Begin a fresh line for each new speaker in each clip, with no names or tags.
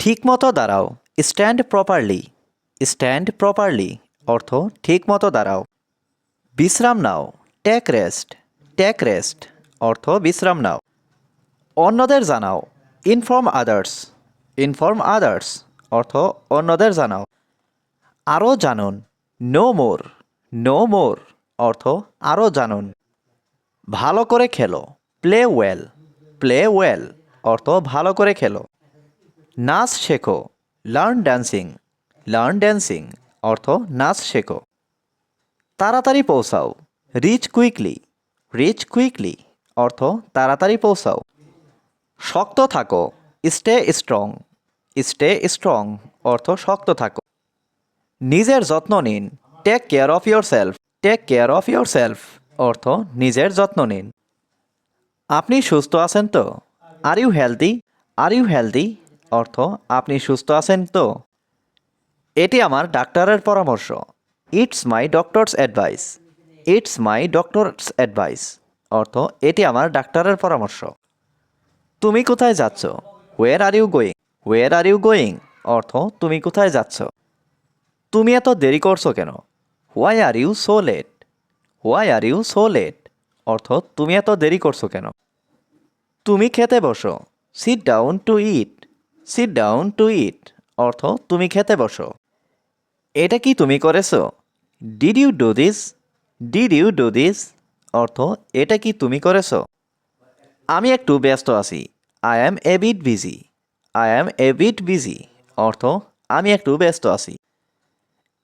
ঠিকমতো দাঁড়াও, stand properly. Stand properly অর্থ ঠিকমতো দাঁড়াও। বিশ্রাম নাও, টেক রেস্ট। টেক রেস্ট অর্থ বিশ্রাম নাও। অন্যদের জানাও, ইনফর্ম আদার্স। ইনফর্ম আদার্স অর্থ অন্যদের জানাও। আরও জানুন, নো মোর। নো মোর অর্থ আরও জানুন। ভালো করে খেলো, প্লে ওয়েল। প্লে ওয়েল অর্থ ভালো করে খেলো। নাচ শেখো, লার্ন ড্যান্সিং। লার্ন ড্যান্সিং অর্থ নাচ শেখো। তাড়াতাড়ি পৌঁছাও, রিচ কুইকলি। রিচ কুইকলি অর্থ তাড়াতাড়ি পৌঁছাও। শক্ত থাকো, স্টে স্ট্রং। স্টে স্ট্রং অর্থ শক্ত থাকো। নিজের যত্ন নিন, take care of yourself. Take care of yourself অর্থ নিজের যত্ন নিন। আপনি সুস্থ আছেন তো? Are you healthy? Are you healthy অর্থ আপনি সুস্থ আছেন তো? এটি আমার ডাক্তারের পরামর্শ। It's my doctor's advice. It's my doctor's advice অর্থ এটি আমার ডাক্তারের পরামর্শ। তুমি কোথায় যাচ্ছ? Where are you going? Where are you going অর্থ তুমি কোথায় যাচ্ছ? তুমি এত দেরি করছো কেন? Why are you so late? Why are you so late অর্থ তুমি এত দেরি করছো কেন? তুমি খেতে বসো, sit down to eat. Sit down to eat অর্থ তুমি খেতে বসো। এটা কি তুমি করেছো? Did you do this? Did you do this অর্থ এটা কি তুমি করেছো? আমি একটু ব্যস্ত আছি, I am a bit busy. I am a bit busy অর্থ আমি একটু ব্যস্ত আছি।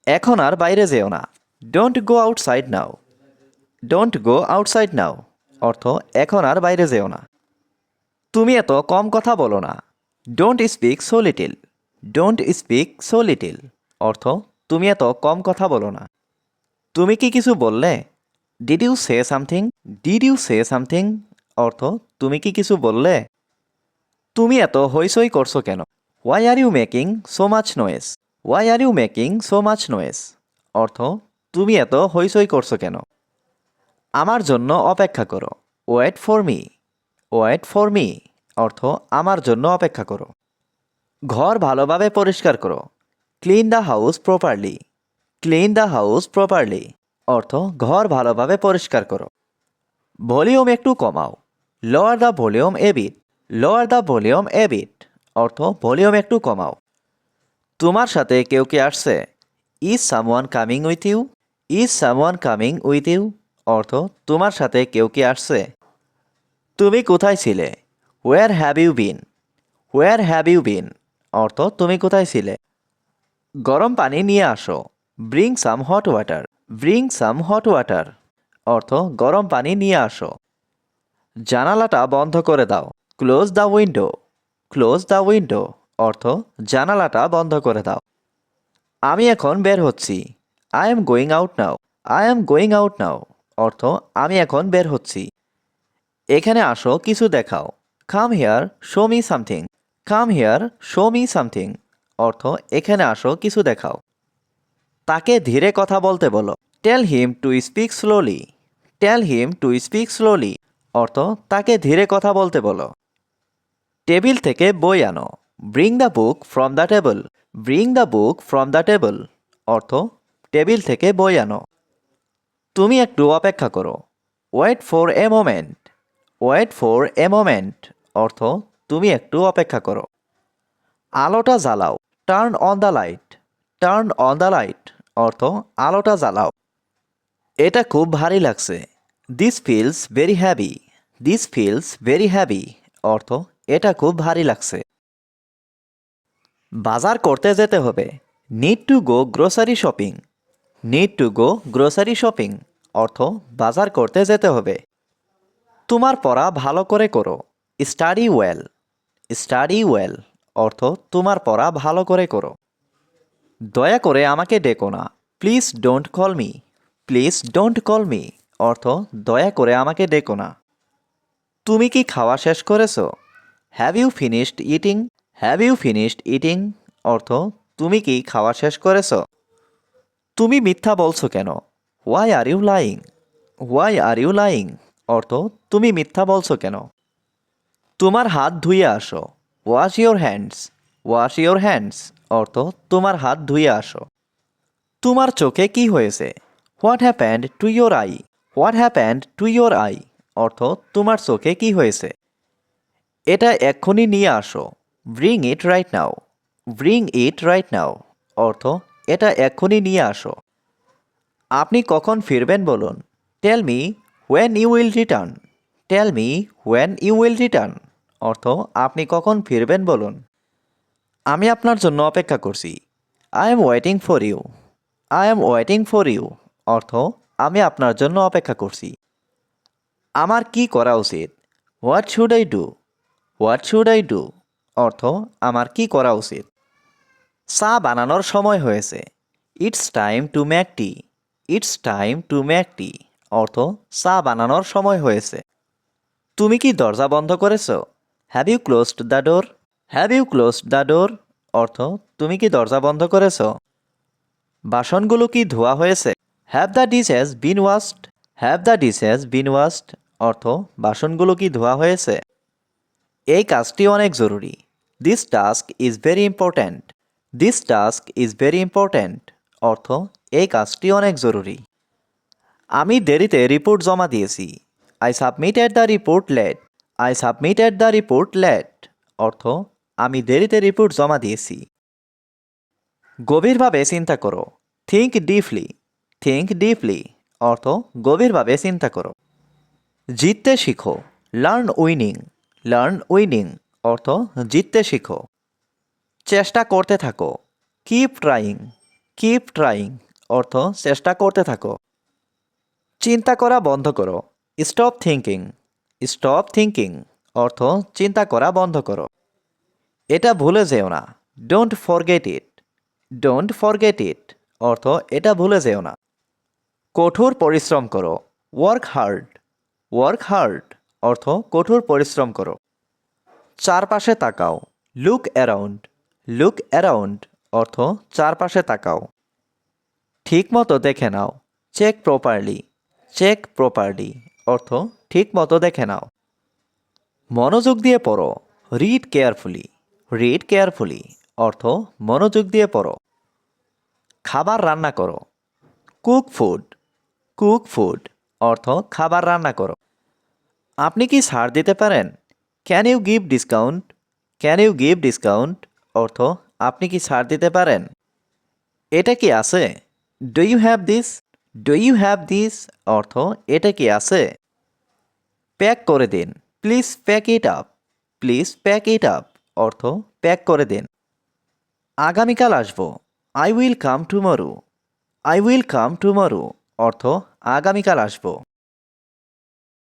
এখন আর বাইরে যেও না, don't go outside now. Don't go outside নাও অর্থ এখন আর বাইরে যেও না। তুমি এত কম কথা বলো না, don't speak so little. Don't speak so little অর্থ তুমি এত কম কথা বলো না। তুমি কি কিছু বললে? Did you say something? Did you say something অর্থ তুমি কি কিছু বললে? তুমি এত হইচই করছো কেন? Why are you making so much noise? Why are you making so much noise অর্থ তুমি এত হইচই করছো কেন? আমার জন্য অপেক্ষা করো, wait for me. Wait for me অর্থ আমার জন্য অপেক্ষা করো। ঘর ভালোভাবে পরিষ্কার করো, clean the house properly. Clean the house properly অর্থ ঘর ভালোভাবে পরিষ্কার করো। ভলিউম একটু কমাও, lower the volume a bit. Lower the volume a bit অর্থ ভলিউম একটু কমাও। তোমার সাথে কেউ কি আসছে? Is someone coming with you? Is someone coming with you অর্থ তোমার সাথে কেউ কি আসছে? তুমি কোথায় ছিলে? Where have you been? Where have you been অর্থ তুমি কোথায় ছিলে? গরম পানি নিয়ে আসো, bring some hot water. Bring some hot water অর্থ গরম পানি নিয়ে আসো। জানালাটা বন্ধ করে দাও, close the window. Close the window অর্থ জানালাটা বন্ধ করে দাও। আমি এখন বের হচ্ছি, I am going out now. I am going out now অর্থ আমি এখন বের হচ্ছি। এখানে আসো, কিছু দেখাও, কাম here show me something. Come here show me something অর্থ এখানে আসো, কিছু দেখাও। তাকে ধীরে কথা বলতে বলো, tell him to speak slowly. Tell him to speak slowly অর্থ তাকে ধীরে কথা বলতে বলো। টেবিল থেকে বই আনো, bring the book from the table. Bring the book from the table অর্থ টেবিল থেকে বই আনো। তুমি একটু অপেক্ষা করো, wait for a moment. Wait for a moment অর্থ তুমি একটু অপেক্ষা করো। আলোটা জ্বালাও, turn on the light. Turn on the light অর্থ আলোটা জ্বালাও। এটা খুব ভারী লাগছে, this feels very heavy. This feels very heavy অর্থ এটা খুব ভারী লাগছে। বাজার করতে যেতে হবে, need to go grocery shopping. Need to go grocery shopping অর্থ বাজার করতে যেতে হবে। তোমার পড়া ভালো করে করো, স্টাডি ওয়েল। স্টাডি ওয়েল অর্থ তোমার পড়া ভালো করে করো। দয়া করে আমাকে ডেকো না, please don't call me. Please don't call me অর্থ দয়া করে আমাকে ডেকো না। তুমি কি খাওয়া শেষ করেছো? Have you finished eating? Have you finished eating অর্থ তুমি কি খাওয়া শেষ করেছো? তুমি মিথ্যা বলছো কেন? Why are you lying? Why are you lying অর্থ তুমি মিথ্যা বলছো কেন? তোমার হাত ধুয়ে আসো, wash your hands. Wash your hands অর্থ তোমার হাত ধুয়ে আসো। তোমার চোখে কি হয়েছে? What happened to your eye? What happened to your eye অর্থ তোমার চোখে কি হয়েছে? এটা এক্ষুনি নিয়ে আসো। Bring it right now. Bring it right now অর্থ এটা এক্ষুনি নিয়ে আসো। আপনি কখন ফিরবেন বলুন। Tell me when you will return. Tell me when you will return অর্থ আপনি কখন ফিরবেন বলুন। আমি আপনার জন্য অপেক্ষা করছি। I am waiting for you. I am waiting for you অর্থ আমি আপনার জন্য অপেক্ষা করছি। আমার কি করা উচিত? What should I do? What should I do অর্থ আমার কি করা উচিত। চা বানানোর সময় হয়েছে। It's time to make T. It's time to make টি অর্থ চা বানানোর সময় হয়েছে। তুমি কি দরজা বন্ধ করেছ? Have you closed the door? Have you closed the door অর্থ তুমি কি দরজা বন্ধ করেছ? বাসনগুলো কি ধোয়া হয়েছে? Have the dishes been washed? Have the dishes been washed অর্থ বাসনগুলো কি ধোয়া হয়েছে? এই কাজটি অনেক জরুরি। This task is very important. This task is very important অর্থ এই কাজটি অনেক জরুরি। আমি দেরিতে রিপোর্ট জমা দিয়েছি। I submitted the report late. I submitted the report late অর্থ আমি দেরিতে রিপোর্ট জমা দিয়েছি। গভীরভাবে চিন্তা করো। Think deeply. থিঙ্ক ডিপলি অর্থ গভীরভাবে চিন্তা করো। জিততে শিখো। Learn winning. লার্ন উইনিং অর্থ জিততে শিখো। চেষ্টা করতে থাকো। Keep trying. কিপ ট্রাইং অর্থ চেষ্টা করতে থাকো। চিন্তা করা বন্ধ করো। Stop thinking. স্টপ থিঙ্কিং অর্থ চিন্তা করা বন্ধ করো। এটা ভুলে যেও না। Don't forget it. Don't forget it অর্থ এটা ভুলে যেও না। কঠোর পরিশ্রম করো। Work hard. ওয়ার্ক হার্ড অর্থ কঠোর পরিশ্রম করো। চারপাশে তাকাও। Look around. লুক অ্যারাউন্ড অর্থ চারপাশে তাকাও। ঠিকমতো দেখে নাও। Check properly. চেক প্রপারলি অর্থ ঠিকমতো দেখে নাও। মনোযোগ দিয়ে পড়ো। Read carefully. রিড কেয়ারফুলি অর্থ মনোযোগ দিয়ে পড়ো। খাবার রান্না করো। Cook food. কুক ফুড অর্থ খাবার রান্না করো। আপনি কি ছাড় দিতে পারেন? Can you give discount? Can you give discount অর্থ আপনি কি ছাড় দিতে পারেন? এটা কি আছে? Do you have this? Do you have this অর্থ এটা কি আছে? প্যাক করে দিন। Please pack it up. Please pack it up অর্থ প্যাক করে দিন। আগামীকাল আসবো। I will come tomorrow. I will come tomorrow অর্থ আগামীকাল আসবো।